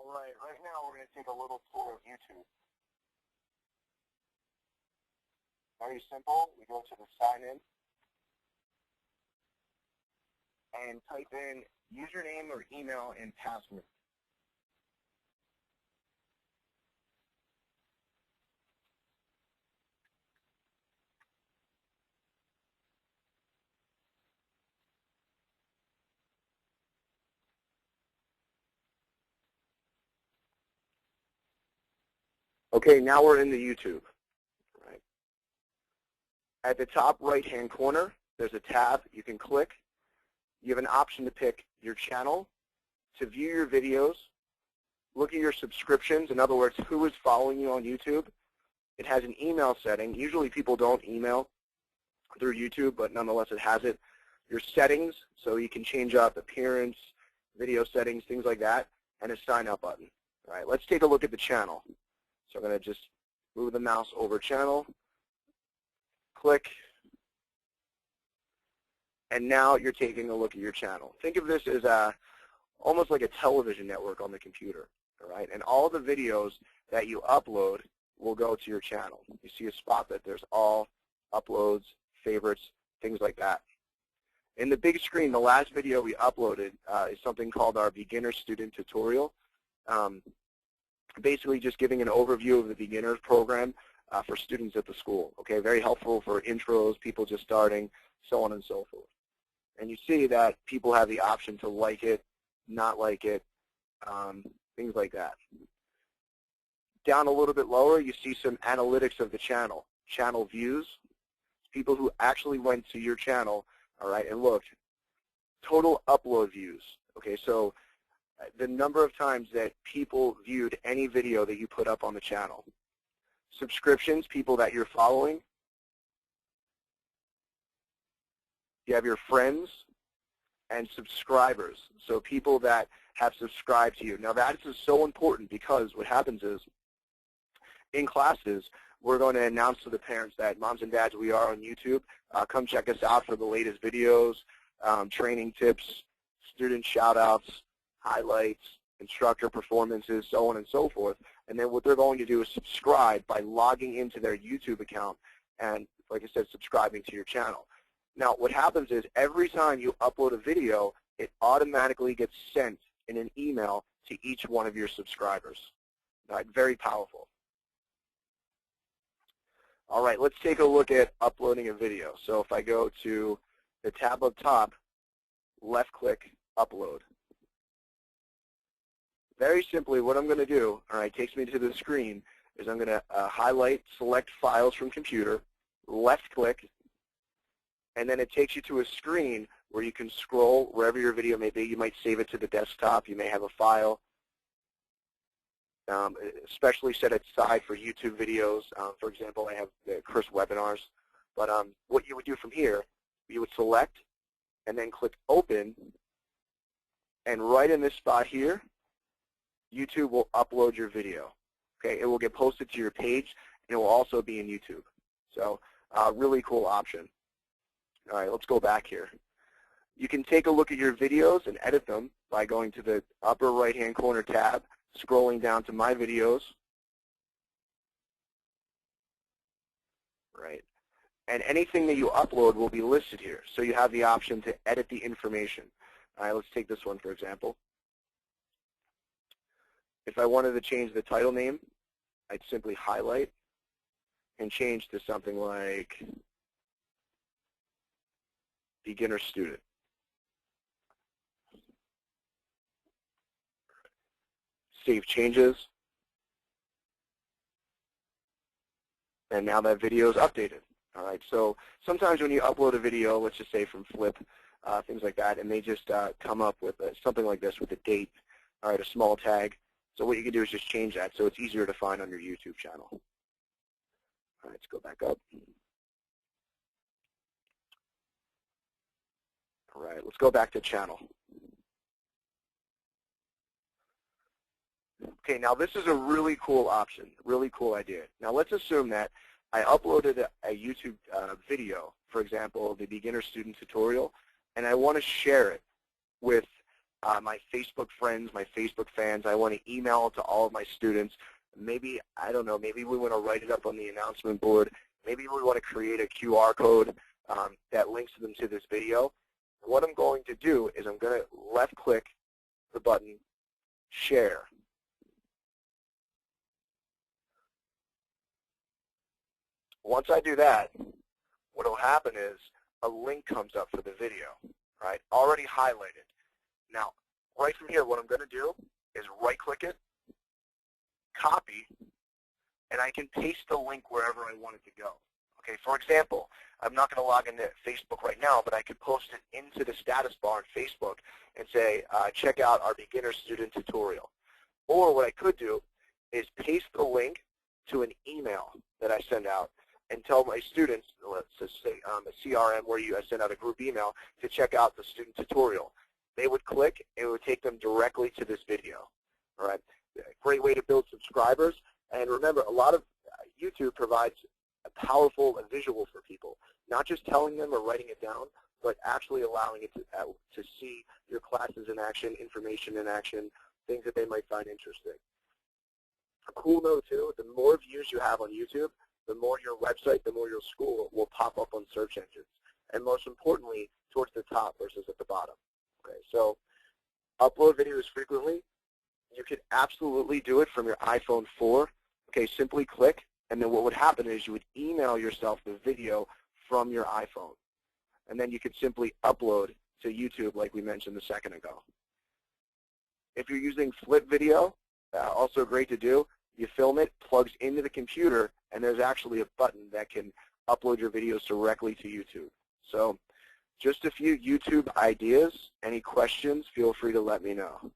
All right now we're going to take a little tour of YouTube. Very simple. We go to the sign in and type in username or email and password. Okay, now we're in the YouTube. Right. At the top right-hand corner, there's a tab you can click. You have an option to pick your channel, to view your videos, look at your subscriptions, in other words, who is following you on YouTube. It has an email setting. Usually people don't email through YouTube, but nonetheless it has it. Your settings, so you can change up appearance, video settings, things like that, and a sign up button. All right, let's take a look at the channel. So I'm going to just move the mouse over channel, click, and now you're taking a look at your channel. Think of this as almost like a television network on the computer, all right? And all the videos that you upload will go to your channel. You see a spot that there's all, uploads, favorites, things like that. In the big screen, the last video we uploaded is something called our beginner student tutorial. Basically just giving an overview of the beginners program for students at the school. Okay, very helpful for intros, people just starting, so on and so forth. And you see that people have the option to like it, not like it, things like that. Down a little bit lower, you see some analytics of the channel. Channel views, people who actually went to your channel, all right, and looked. Total upload views. Okay, so the number of times that people viewed any video that you put up on the channel. Subscriptions, people that you're following. You have your friends and subscribers, so people that have subscribed to you. Now that is so important because what happens is in classes, we're going to announce to the parents that moms and dads, we are on YouTube. Come check us out for the latest videos, training tips, student shout-outs, highlights, instructor performances, so on and so forth. And then what they're going to do is subscribe by logging into their YouTube account and, like I said, subscribing to your channel. Now, what happens is every time you upload a video, it automatically gets sent in an email to each one of your subscribers. All right, very powerful. All right, let's take a look at uploading a video. So if I go to the tab up top, left-click, upload. Very simply, what I'm going to do, all right, takes me to the screen, is I'm going to highlight, select files from computer, left-click, and then it takes you to a screen where you can scroll wherever your video may be. You might save it to the desktop. You may have a file, especially set aside for YouTube videos. For example, I have the course webinars. But what you would do from here, you would select and then click Open, and right in this spot here, YouTube will upload your video. Okay, it will get posted to your page, and it will also be in YouTube. So really cool option. All right, let's go back here. You can take a look at your videos and edit them by going to the upper right-hand corner tab, scrolling down to My Videos. Right. And anything that you upload will be listed here. So you have the option to edit the information. All right, let's take this one for example. If I wanted to change the title name, I'd simply highlight and change to something like Beginner Student. Save changes. And now that video is updated. All right, so sometimes when you upload a video, let's just say from Flip, things like that, and they just come up with something like this with a date, all right, a small tag. So what you can do is just change that so it's easier to find on your YouTube channel. All right, let's go back up. All right, let's go back to channel. Okay, now this is a really cool option, really cool idea. Now let's assume that I uploaded a YouTube video, for example, the beginner student tutorial, and I want to share it with my Facebook friends, my Facebook fans. I want to email it to all of my students. Maybe, I don't know, maybe we want to write it up on the announcement board. Maybe we want to create a QR code that links them to this video. What I'm going to do is I'm going to left-click the button, Share. Once I do that, what will happen is a link comes up for the video, right? Already highlighted. Now, right from here, what I'm going to do is right-click it, copy, and I can paste the link wherever I want it to go. Okay, for example, I'm not going to log into Facebook right now, but I could post it into the status bar on Facebook and say, check out our beginner student tutorial. Or what I could do is paste the link to an email that I send out and tell my students, let's just say a CRM where I send out a group email to check out the student tutorial. They would click, and it would take them directly to this video. All right, great way to build subscribers. And remember, a lot of YouTube provides a powerful visual for people, not just telling them or writing it down, but actually allowing it to see your classes in action, information in action, things that they might find interesting. A cool note too, the more views you have on YouTube, the more your website, the more your school will pop up on search engines. And most importantly, towards the top versus at the bottom. Okay, so upload videos frequently. You could absolutely do it from your iPhone 4. Okay, simply click, and then what would happen is you would email yourself the video from your iPhone. And then you could simply upload to YouTube like we mentioned a second ago. If you're using Flip Video, also great to do. You film it, plugs into the computer, and there's actually a button that can upload your videos directly to YouTube. So just a few YouTube ideas. Any questions, feel free to let me know.